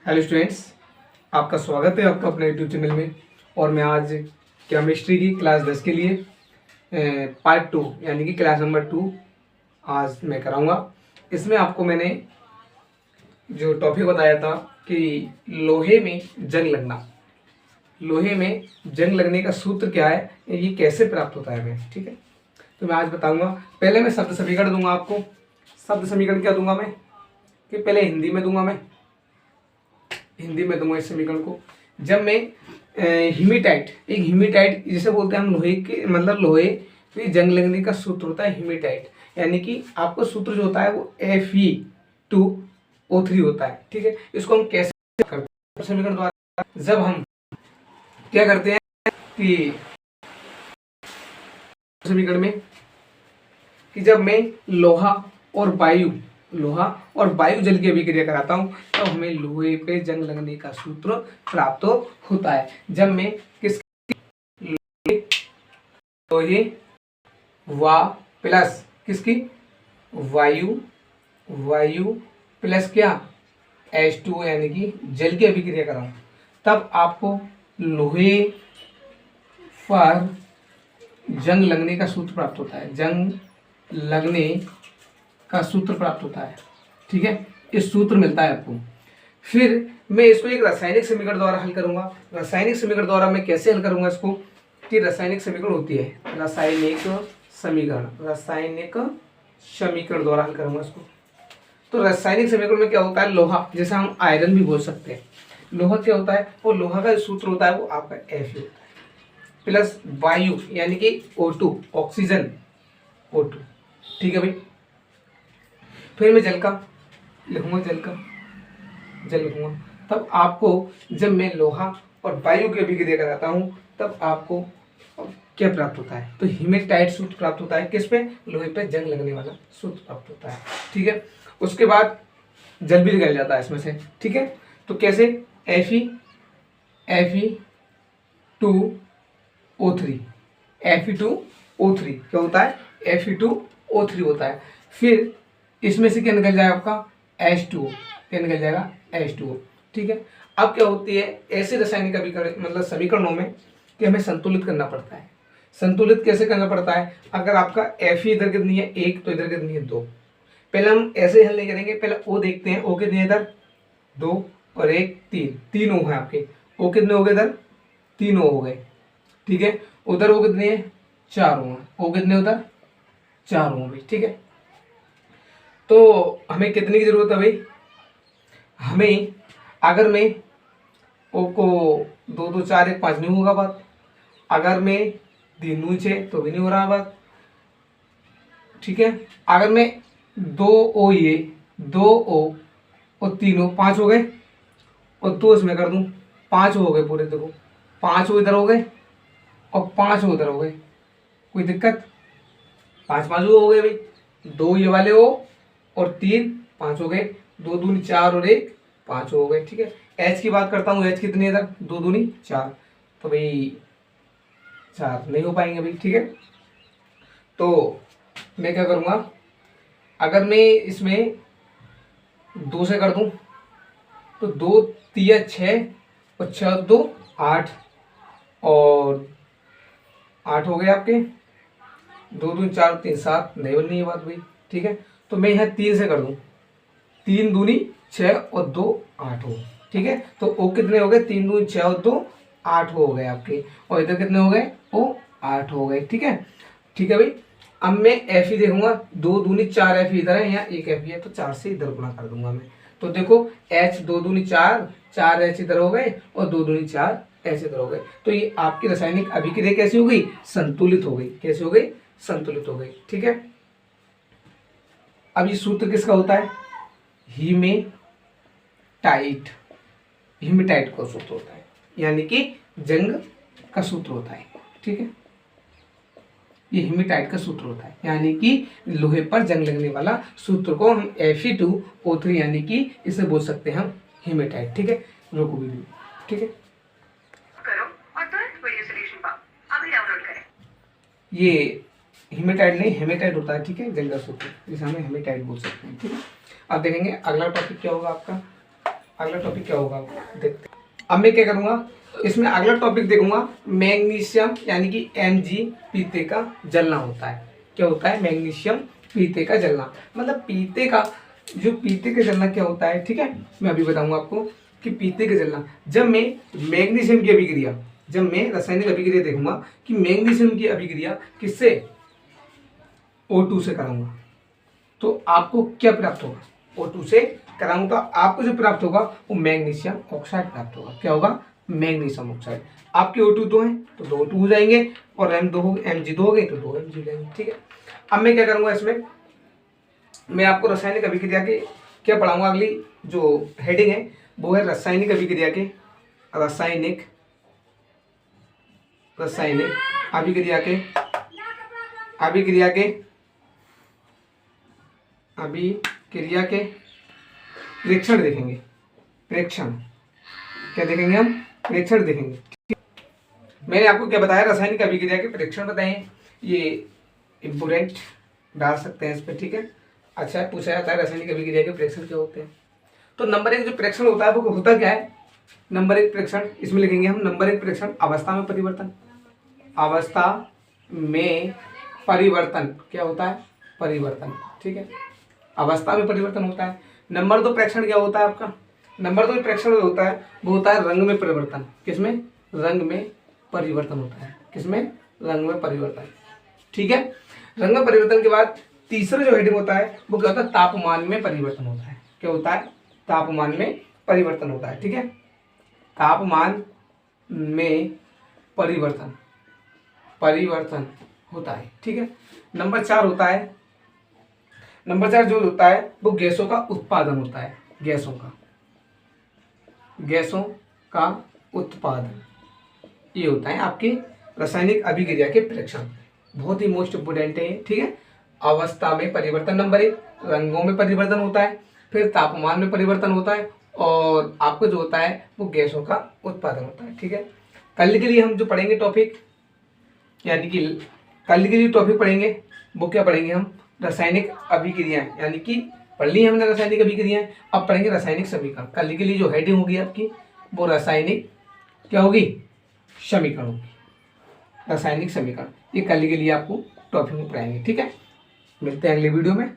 Hello students, आपका स्वागत है आपका अपने यूट्यूब चैनल में। और मैं आज केमिस्ट्री की क्लास 10 के लिए पार्ट 2 यानी कि क्लास नंबर 2 आज मैं कराऊंगा। इसमें आपको मैंने जो टॉपिक बताया था कि लोहे में जंग लगना, लोहे में जंग लगने का सूत्र क्या है, ये कैसे प्राप्त होता है हमें, ठीक है। तो मैं आज बताऊंगा। पहले मैं शब्द समीकरण दूंगा आपको। शब्द समीकरण क्या दूंगा मैं कि पहले हिंदी में दूंगा, मैं हिंदी में दूंगा इस समीकरण को। जब मैं हीमेटाइट, एक हीमेटाइट जिसे बोलते हैं हम लोहे के, मतलब लोहे पे जंग लगने का सूत्र होता है हीमेटाइट, यानी कि आपका सूत्र जो होता है वो Fe2O3 होता है, ठीक है। इसको हम कैसे करते हैं समीकरण द्वारा, जब हम क्या करते हैं कि समीकरण में कि जब मैं लोहा और वायु जल की अभिक्रिया कराता हूं तो हमें लोहे पे जंग लगने का सूत्र प्राप्त होता है। जब मैं किस लोहे वा प्लस किसकी वायु प्लस क्या H2 यानी कि जल की अभिक्रिया कराऊं, तब आपको लोहे पर जंग लगने का सूत्र प्राप्त होता है। जंग लगने का सूत्र प्राप्त होता है, ठीक है। इस सूत्र मिलता है आपको। फिर मैं इसको एक रासायनिक समीकरण द्वारा हल करूंगा। रासायनिक समीकरण द्वारा मैं कैसे हल करूंगा इसको कि रासायनिक समीकरण होती है रासायनिक समीकरण द्वारा हल करूंगा इसको। तो रासायनिक समीकरण में क्या होता है, लोहा, जैसे हम आयरन भी बोल सकते हैं। लोहा क्या होता है, वो लोहा का सूत्र होता है वो आपका Fe होता है प्लस वायु यानी कि O2 ऑक्सीजन O2, ठीक है भाई। फिर मैं जल का लिखूंगा, जल लिखूंगा। तब आपको जब मैं लोहा और वायु की अभिक्रिया कराता हूं तब आपको क्या प्राप्त होता है, तो हीमेटाइट सूत्र प्राप्त होता है। किस पे, लोहे पे जंग लगने वाला सूत्र प्राप्त होता है, ठीक है। उसके बाद जल भी निकल जाता है इसमें से, ठीक है। तो कैसे, Fe2O3 क्या होता है, Fe2O3 होता है। फिर इसमें से क्या निकल जाएगा आपका H2O, क्या निकल जाएगा H2O, ठीक है। अब क्या होती है ऐसे रासायनिक अभिकरण मतलब समीकरणों में कि हमें संतुलित करना पड़ता है। संतुलित कैसे करना पड़ता है, अगर आपका Fe इधर कितनी है 1 तो इधर कितनी है 2। पहले हम ऐसे हल नहीं करेंगे, पहले O देखते हैं, O कितनी है इधर 2 और 1 3 O है आपके। O कितने हो गए इधर 3 O हो गए, ठीक है। उधर O कितने हैं 4 O है। O कितने उधर 4 O भाई, ठीक है। तो हमें कितने की जरूरत है भाई, हमें अगर मैं O को 2 2 4 1 5 नहीं होगा बात, अगर मैं 3 दूनी 6 तो भी नहीं हो रहा बात, ठीक है। अगर मैं 2 O ये 2 O और 3 O 5 हो गए और 2 इसमें कर दूं 5 हो गए पूरे। देखो 5 O इधर हो गए और 5 O उधर हो गए, कोई दिक्कत, 5 5 हो गए भाई। 2 ये वाले O और 3 5 हो गए, 2 दूनी 4 और 1 5 हो गए, ठीक है। H की बात करता हूँ, H कितनी है इधर 2 दूनी 4, तो भाई 4 नहीं हो पाएंगे भाई, ठीक है। तो मैं क्या करूँगा, अगर मैं इसमें 2 से कर दूं तो 2 3 6 और 6 2 8 और 8 हो गए आपके, 2 दूनी 4 3 7 नहीं बननी है बात भाई, ठीक है। तो मैं यहाँ 3 से कर दूं, 3 दूनी 6 और 2 8 हो, ठीक है। तो O कितने हो गए 3 दूनी 6 और 2 8 हो गए आपके, और इधर कितने हो गए O 8 हो गए, ठीक है, ठीक है भाई। अब मैं Fe देखूंगा, 2 दूनी 4 Fe इधर है, यहाँ 1 Fe है, तो 4 से इधर गुणा कर दूंगा मैं। तो देखो H 2 दूनी 4 4 H इधर हो गए और 2 दूनी 4 H इधर हो गए। तो ये आपकी रासायनिक अभिक्रिया कैसी हो गई, संतुलित हो गई। कैसे हो गई, संतुलित हो गई, ठीक है। अब ये सूत्र किसका होता है, हीमेटाइट का सूत्र होता है, यानी कि जंग का सूत्र होता है, ठीक है। ये हीमेटाइट का सूत्र होता है, यानी कि लोहे पर जंग लगने वाला सूत्र को हम Fe2O3 यानी कि इसे बोल सकते हैं हम हीमेटाइट, ठीक है। रोको वीडियो, ठीक है। करो और तुरंत वीडियो सॉल्यूशन पाओ, अभी डाउनलोड करें। ये हीमेटाइट नहीं हेमेटाइट होता है, ठीक है, जंग का सूत्र, जिसे हम हेमेटाइट बोल सकते हैं, ठीक है। अब देखेंगे अगला टॉपिक क्या होगा आपका, अगला टॉपिक क्या होगा देखते हैं। अब मैं क्या करूँगा, इसमें अगला टॉपिक देखूंगा मैग्नीशियम यानी कि Mg, पीते का जलना होता है। क्या होता है? मैग्नीशियम पीते का जलना, मतलब पीते का जलना क्या होता है, ठीक है। मैं अभी बताऊंगा आपको कि पीते का जलना, जब मैं मैग्नीशियम की अभिक्रिया, जब मैं रासायनिक अभिक्रिया देखूंगा कि मैग्नीशियम की अभिक्रिया किससे, O2 से कराऊंगा, तो आपको क्या प्राप्त होगा? O2 से कराऊंगा तो आपको जो प्राप्त होगा वो मैग्नीशियम ऑक्साइड प्राप्त होगा। क्या होगा? Magnesium oxide. आपके O2 दो हैं तो 2 O2 हो जाएंगे, और Mg 2 हो गए तो 2 Mg हो जाएंगे, ठीक है। अब मैं क्या करूंगा, इसमें मैं आपको रासायनिक अभिक्रिया के क्या पढ़ाऊंगा, अगली जो हेडिंग है वो है रासायनिक अभिक्रिया के, रासायनिक अभिक्रिया के प्रेक्षण देखेंगे। प्रेक्षण क्या देखेंगे हम? प्रेक्षण देखेंगे, ठीक। मैंने आपको क्या बताया? रासायनिक अभिक्रिया के प्रेक्षण बताए, ये इम्पोर्टेंट डाल सकते हैं इस पर, ठीक है। अच्छा, पूछा जाता है रासायनिक अभिक्रिया के प्रेक्षण क्या होते हैं। तो नंबर 1 जो प्रेक्षण होता है वो होता क्या है? नंबर 1 प्रेक्षण, इसमें लिखेंगे हम नंबर 1 प्रेक्षण अवस्था में परिवर्तन। अवस्था में परिवर्तन क्या होता है? परिवर्तन, ठीक है। अवस्था में परिवर्तन होता है। नंबर 2 प्रेक्षण क्या होता है आपका? नंबर 2 प्रेक्षण जो होता है वो होता है रंग में परिवर्तन। किसमें? रंग में परिवर्तन होता है। किसमें? रंग में परिवर्तन, ठीक है। रंग में परिवर्तन के बाद तीसरा जो हेडिंग होता है वो क्या होता है? तापमान में परिवर्तन होता है। क्या होता है? तापमान में परिवर्तन होता है, ठीक है। तापमान में परिवर्तन होता है, ठीक है। नंबर 4 होता है, नंबर 4 जो होता है वो गैसों का उत्पादन होता है। गैसों का उत्पादन, ये होता है आपके रासायनिक अभिक्रिया के प्रेक्षण। बहुत ही मोस्ट इंपोर्टेंट है, ठीक है। अवस्था में परिवर्तन नंबर 1, रंगों में परिवर्तन होता है, फिर तापमान में परिवर्तन होता है, और आपको जो होता है वो गैसों का उत्पादन होता है, ठीक है। कल के लिए हम जो पढ़ेंगे टॉपिक, यानी कि कल के लिए टॉपिक पढ़ेंगे वो क्या पढ़ेंगे हम? रासायनिक अभिक्रियाएं, यानी कि पढ़ ली हमने रासायनिक अभिक्रियाएं, अब पढ़ेंगे रासायनिक समीकरण। कल के लिए जो हेडिंग होगी आपकी वो रासायनिक क्या होगी? समीकरण होगी, रासायनिक समीकरण। ये कल के लिए आपको टॉपिक में पढ़ाएंगे, ठीक है। मिलते हैं अगले वीडियो में।